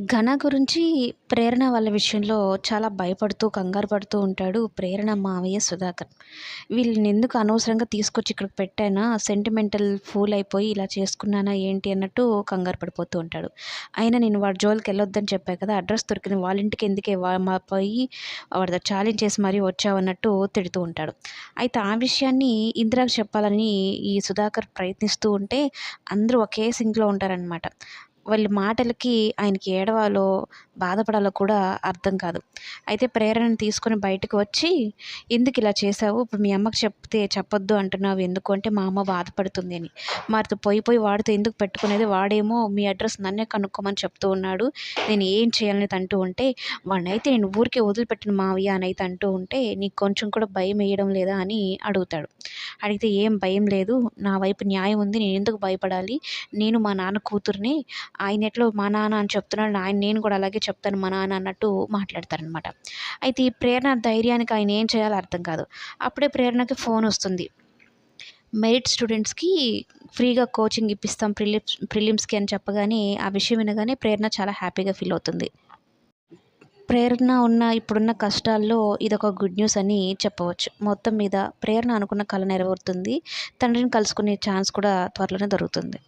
ఘన గురించి ప్రేరణ వాళ్ళ విషయంలో చాలా భయపడుతూ, కంగారు పడుతూ ఉంటాడు ప్రేరణ మావయ్య సుధాకర్. వీళ్ళని ఎందుకు అనవసరంగా తీసుకొచ్చి ఇక్కడికి పెట్టానా, సెంటిమెంటల్ ఫూల్ అయిపోయి ఇలా చేసుకున్నానా ఏంటి అన్నట్టు కంగారు పడిపోతూ ఉంటాడు. అయినా నేను వాడి జోలికెళ్ళొద్దని చెప్పా కదా! అడ్రెస్ దొరికింది వాళ్ళ ఇంటికి ఎందుకే మా పోయి వాడితో ఛాలెంజ్ చేసి మరీ వచ్చావన్నట్టు తిడుతూ ఉంటాడు. అయితే ఆ విషయాన్ని ఇందిరాకి చెప్పాలని ఈ సుధాకర్ ప్రయత్నిస్తూ ఉంటే అందరూ ఒకే సింక్‌లో ఉంటారనమాట. వాళ్ళ మాటలకి ఆయనకి ఏడవాలో, బాధపడాలో కూడా అర్థం కాదు. అయితే ప్రేరణను తీసుకొని బయటకు వచ్చి, "ఎందుకిలా చేశావు? ఇప్పుడు మీ అమ్మకి చెప్తే చెప్పొద్దు అంటున్నావు ఎందుకు?" అంటే, "మా అమ్మ బాధపడుతుంది" అని. "మరి పోయి వాడితో ఎందుకు పెట్టుకునేది? వాడేమో మీ అడ్రెస్ నన్నే కనుక్కోమని చెప్తూ ఉన్నాడు. నేను ఏం చేయాలని" అంటూ ఉంటే, "వాడినైతే నేను ఊరికే వదిలిపెట్టను మావయ్య" అని అయితే అంటూ ఉంటే, "నీకు కొంచెం కూడా భయమేయడం లేదా?" అని అడుగుతాడు. అడిగితే, "ఏం భయం లేదు. నా వైపు న్యాయం ఉంది. నేనెందుకు భయపడాలి? నేను మా నాన్న కూతురిని. ఆయనెట్లో మా నాన్న అని చెప్తున్నాడు. నేను కూడా అలాగే చెప్తాను మా నాన్న అన్నట్టు మాట్లాడతారనమాట. అయితే ఈ ప్రేరణ ధైర్యానికి ఆయన ఏం చేయాలో అర్థం కాదు. అప్పుడే ప్రేరణకి ఫోనొస్తుంది. మెరిట్ స్టూడెంట్స్‌కి ఫ్రీగా కోచింగ్ ఇప్పిస్తాం ప్రిలిమ్స్‌కి అని చెప్పగానే ఆ విషయం వినగానే ప్రేరణ చాలా హ్యాపీగా ఫీల్ అవుతుంది. ప్రేరణ ఇప్పుడున్న కష్టాల్లో ఇదొక గుడ్ న్యూస్ అని చెప్పవచ్చు. మొత్తం మీద ప్రేరణ అనుకున్న కల నెరవేరుతుంది. తండ్రిని కలుసుకునే ఛాన్స్ కూడా త్వరలోనే దొరుకుతుంది.